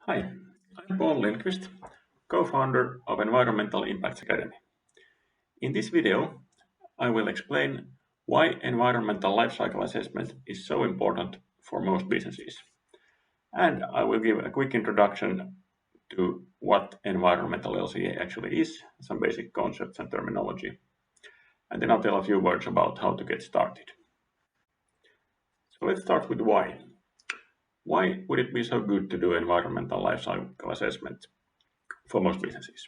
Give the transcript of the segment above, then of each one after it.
Hi, I'm Paul Lindqvist, co-founder of Environmental Impacts Academy. In this video, I will explain why environmental lifecycle assessment is so important for most businesses. And I will give a quick introduction to what environmental LCA actually is, some basic concepts and terminology. And then I'll tell a few words about how to get started. So let's start with why. Why would it be so good to do environmental lifecycle assessment for most businesses?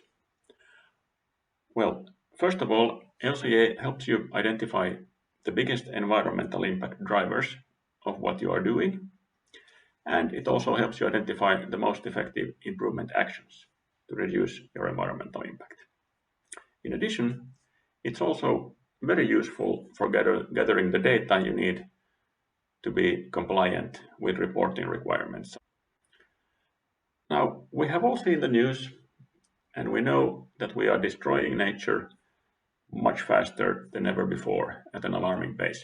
Well, first of all, LCA helps you identify the biggest environmental impact drivers of what you are doing, and it also helps you identify the most effective improvement actions to reduce your environmental impact. In addition, it's also very useful for gathering the data you need to be compliant with reporting requirements. Now, we have all seen the news, and we know that we are destroying nature much faster than ever before at an alarming pace.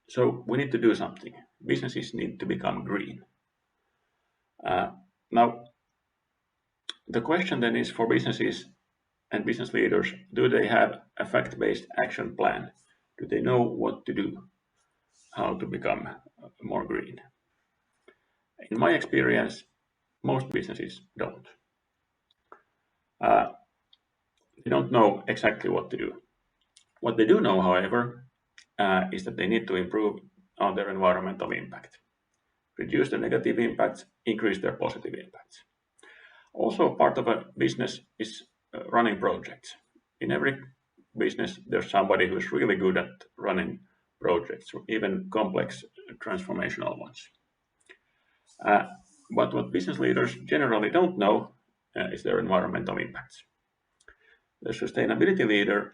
So we need to do something. Businesses need to become green. Now, the question then is for businesses and business leaders, do they have a fact-based action plan? Do they know what to do, how to become more green? In my experience, most businesses don't. They don't know exactly what to do. What they do know, however, is that they need to improve on their environmental impact, reduce the negative impacts, increase their positive impacts. Also, part of a business is running projects. In every business, there's somebody who's really good at running projects, even complex transformational ones. But what business leaders generally don't know is their environmental impacts. The sustainability leader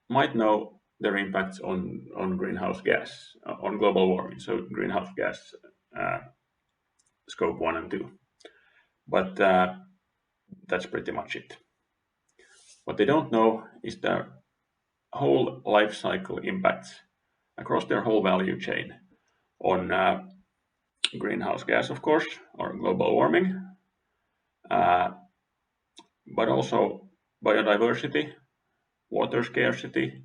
might know their impacts on greenhouse gas, on global warming, so greenhouse gas scope 1 and 2. But that's pretty much it. What they don't know is the whole life cycle impacts across their whole value chain on greenhouse gas, of course, or global warming, but also biodiversity, water scarcity,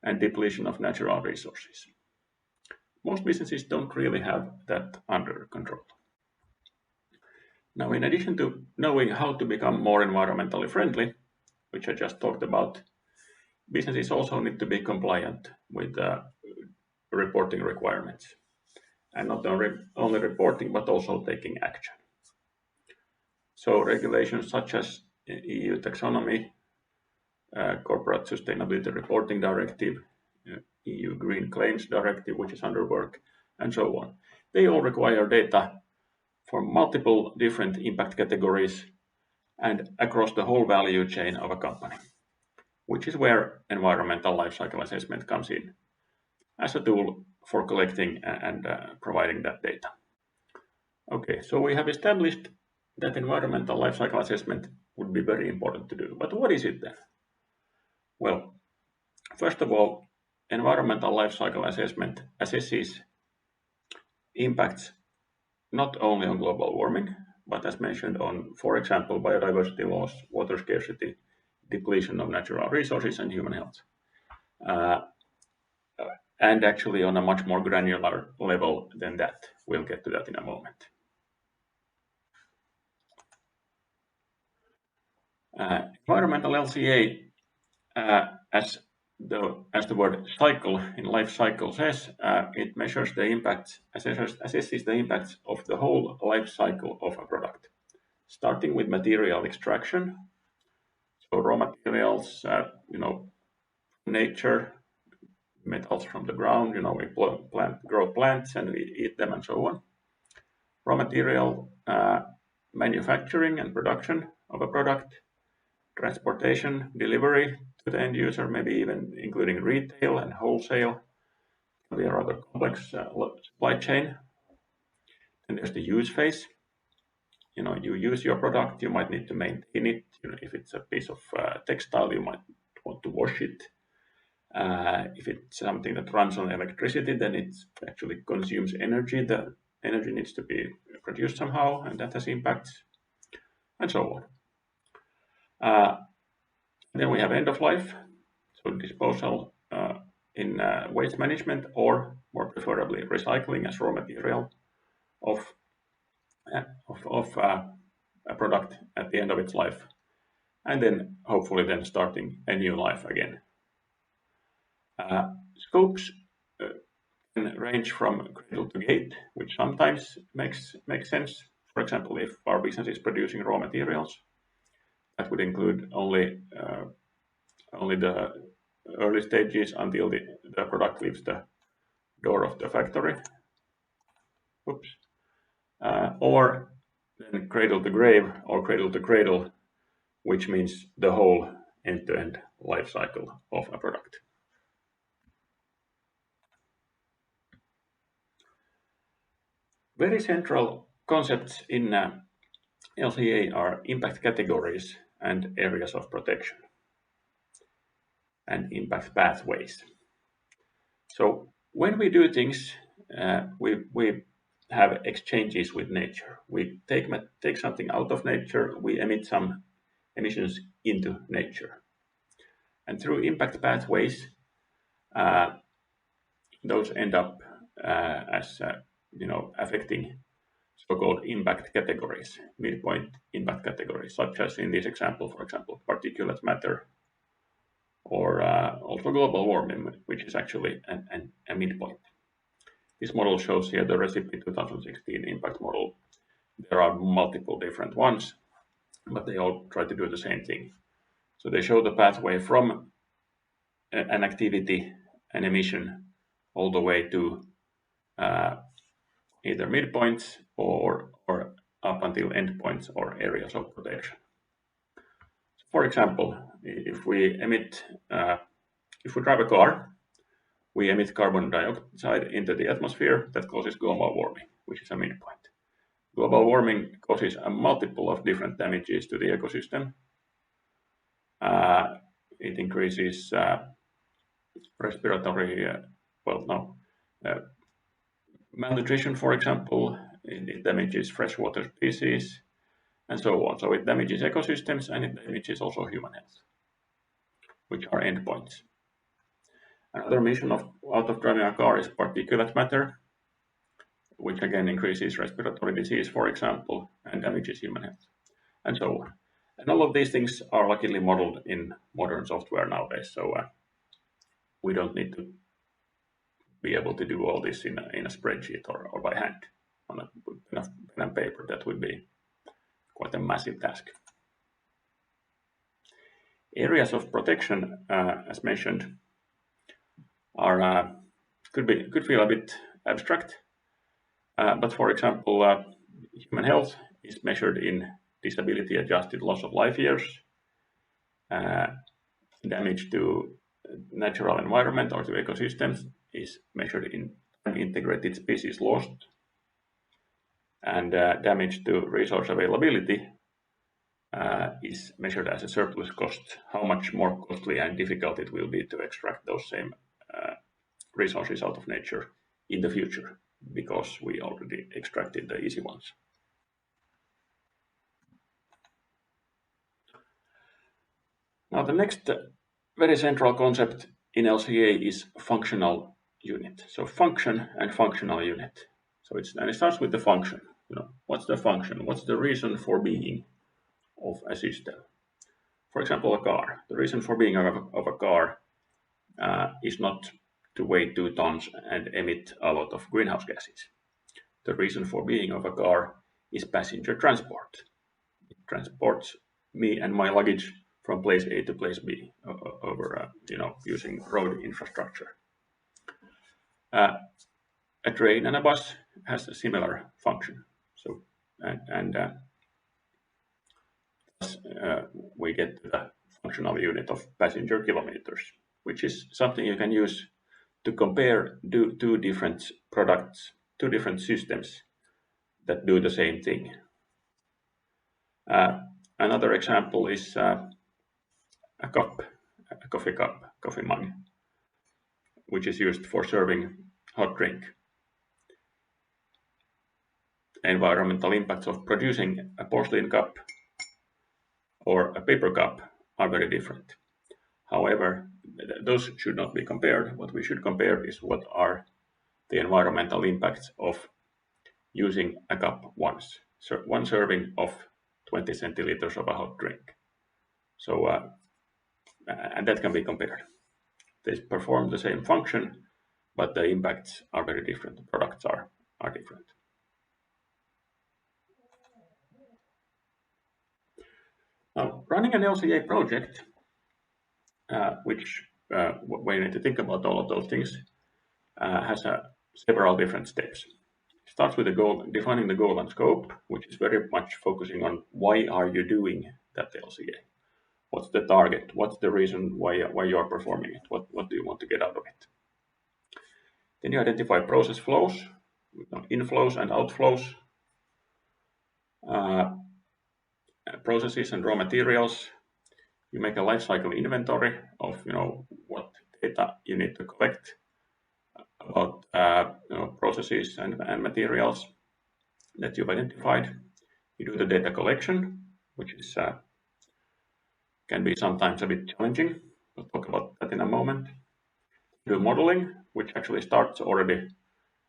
and depletion of natural resources. Most businesses don't really have that under control. Now, in addition to knowing how to become more environmentally friendly, which I just talked about, businesses also need to be compliant with reporting requirements. And not only reporting, but also taking action. So regulations such as EU taxonomy, Corporate Sustainability Reporting Directive, EU Green Claims Directive, which is under work, and so on. They all require data for multiple different impact categories and across the whole value chain of a company, which is where environmental lifecycle assessment comes in as a tool for collecting and providing that data. Okay, so we have established that environmental lifecycle assessment would be very important to do. But what is it then? Well, first of all, environmental lifecycle assessment assesses impacts not only on global warming, but as mentioned on, for example, biodiversity loss, water scarcity, depletion of natural resources, and human health. And actually on a much more granular level than that. We'll get to that in a moment. Environmental LCA, as the word cycle in life cycle says, it measures the impacts, assesses the impacts of the whole life cycle of a product, starting with material extraction, so raw materials, nature, metals from the ground, we grow plants and we eat them and so on. Raw material manufacturing and production of a product, transportation, delivery to the end user, maybe even including retail and wholesale. We are rather complex supply chain. And there's the use phase. You use your product, you might need to maintain it. If it's a piece of textile, you might want to wash it. If it's something that runs on electricity, then it actually consumes energy. The energy needs to be produced somehow, and that has impacts, and so on. Then we have end of life, so disposal in waste management, or more preferably recycling as raw material of a product at the end of its life, and then hopefully then starting a new life again. Scopes can range from cradle to gate, which sometimes makes sense. For example, if our business is producing raw materials, that would include only the early stages until the product leaves the door of the factory. Oops. Or then cradle to grave or cradle to cradle, which means the whole end-to-end life cycle of a product. Very central concepts in LCA are impact categories and areas of protection, and impact pathways. So when we do things, we have exchanges with nature. We take something out of nature, we emit some emissions into nature. And through impact pathways, those end up as affecting so-called impact categories, midpoint impact categories, such as in this example, for example, particulate matter, or also global warming, which is actually a midpoint. This model shows here the Recipe 2016 impact model. There are multiple different ones, but they all try to do the same thing. So they show the pathway from an activity, an emission, all the way to either midpoints or up until endpoints or areas of protection. For example, if we drive a car, we emit carbon dioxide into the atmosphere that causes global warming, which is a midpoint. Global warming causes a multiple of different damages to the ecosystem. It increases respiratory, malnutrition, for example. It damages freshwater species, and so on. So it damages ecosystems, and it damages also human health, which are endpoints. Another emission out of driving a car is particulate matter, which again increases respiratory disease, for example, and damages human health, and so on. And all of these things are luckily modeled in modern software nowadays, so we don't need to be able to do all this in a spreadsheet or by hand on a pen and paper. That would be quite a massive task. Areas of protection, as mentioned, are could feel a bit abstract, but for example, human health is measured in disability-adjusted loss of life years, damage to natural environment or to ecosystems is measured in integrated species lost, and damage to resource availability is measured as a surplus cost, how much more costly and difficult it will be to extract those same resources out of nature in the future, because we already extracted the easy ones. Now the next very central concept in LCA is functional unit. So function and functional unit. So it starts with the function. What's the function? What's the reason for being of a system? For example, a car. The reason for being of a car is not to weigh 2 tons and emit a lot of greenhouse gases. The reason for being of a car is passenger transport. It transports me and my luggage from place A to place B over using road infrastructure. A train and a bus has a similar function. So we get the functional unit of passenger kilometers, which is something you can use to compare two different products, two different systems that do the same thing. Another example is a coffee mug, which is used for serving hot drink. environmental impacts of producing a porcelain cup or a paper cup are very different. However, those should not be compared. What we should compare is what are the environmental impacts of using a cup once. So one serving of 20 centiliters of a hot drink. So, and that can be compared. They perform the same function, but the impacts are very different. The products are different. Now, running an LCA project, which when you need to think about all of those things, has several different steps. It starts with the goal, defining the goal and scope, which is very much focusing on why are you doing that LCA? What's the target? What's the reason why you are performing it? What do you want to get out of it? Then you identify process flows, inflows and outflows, processes and raw materials. You make a life cycle inventory of what data you need to collect about processes and materials that you've identified. You do the data collection, which is can be sometimes a bit challenging. We'll talk about that in a moment. You do modeling, which actually starts already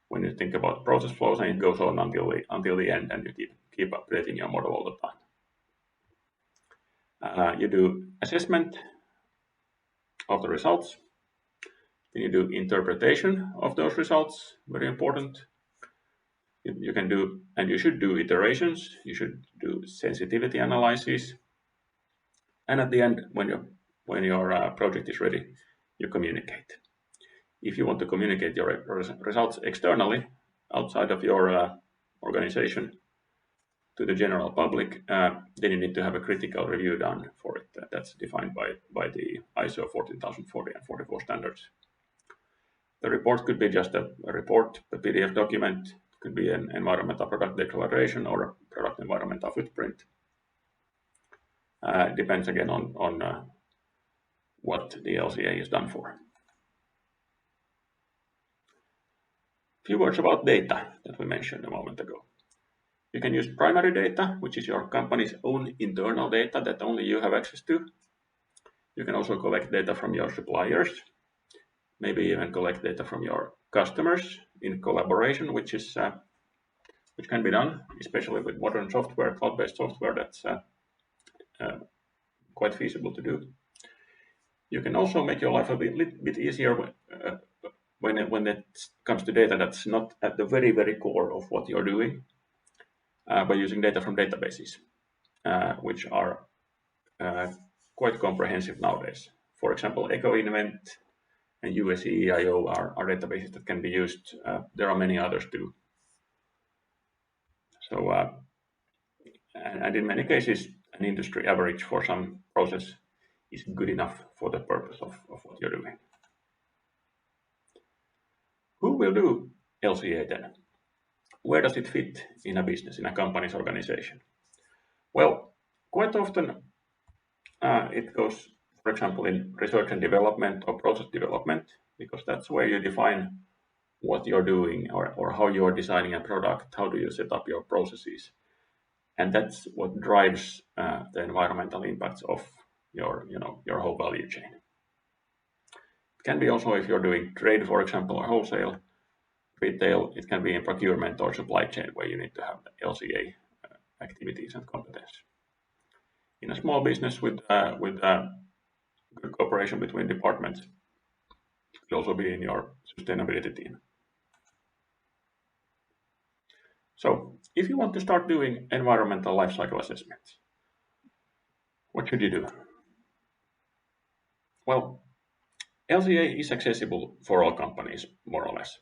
when you think about process flows, and it goes on until the end, and you keep updating your model all the time. You do assessment of the results. Then you do interpretation of those results, very important. You can do, and you should do iterations. You should do sensitivity analysis. And at the end, when your project is ready, you communicate. If you want to communicate your results externally, outside of your organization, to the general public, then you need to have a critical review done for it. That's defined by the ISO 14040 and 44 standards. The report could be just a report, a PDF document, it could be an environmental product declaration or a product environmental footprint. Depends again on what the LCA is done for. A few words about data that we mentioned a moment ago. You can use primary data, which is your company's own internal data that only you have access to. You can also collect data from your suppliers, maybe even collect data from your customers in collaboration, which can be done, especially with modern software, cloud-based software. That's quite feasible to do. You can also make your life a bit easier when it comes to data that's not at the very, very core of what you're doing, by using data from databases, which are quite comprehensive nowadays. For example, EcoInvent and USEIO are databases that can be used. There are many others too. So, and in many cases, an industry average for some process is good enough for the purpose of what you're doing. Who will do LCA then? Where does it fit in a business, in a company's organization? Well, quite often it goes, for example, in research and development or process development, because that's where you define what you're doing or how you're designing a product, how do you set up your processes. And that's what drives the environmental impacts of your whole value chain. It can be also if you're doing trade, for example, or wholesale, retail. It can be in procurement or supply chain where you need to have the LCA activities and competence. In a small business with good cooperation between departments, it could also be in your sustainability team. So, if you want to start doing environmental life cycle assessments, what should you do? Well, LCA is accessible for all companies, more or less.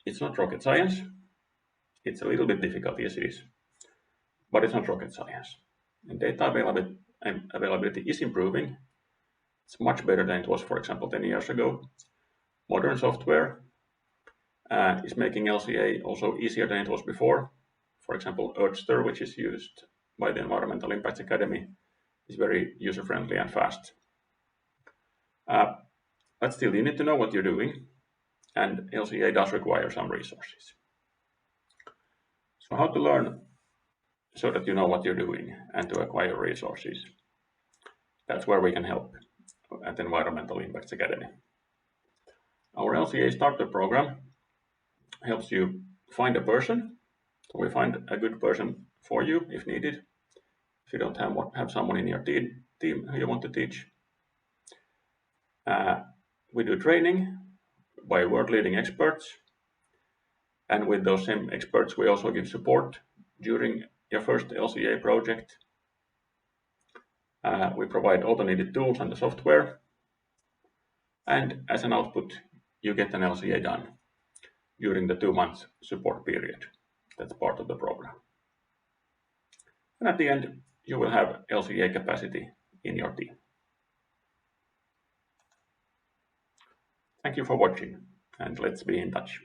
It's not rocket science. It's a little bit difficult, yes it is, but it's not rocket science. And data availability is improving. It's much better than it was, for example, 10 years ago. Modern software is making LCA also easier than it was before. For example, Earthster, which is used by the Environmental Impacts Academy, is very user-friendly and fast. But still, you need to know what you're doing, and LCA does require some resources. So how to learn so that you know what you're doing and to acquire resources. That's where we can help at Environmental Impacts Academy. Our LCA Starter program helps you find a person. So we find a good person for you if needed. If you don't have someone in your team who you want to teach. We do training by world-leading experts. And with those same experts, we also give support during your first LCA project. We provide all the needed tools and the software. And as an output, you get an LCA done during the 2 months support period. That's part of the program. And at the end, you will have LCA capacity in your team. Thank you for watching, and let's be in touch.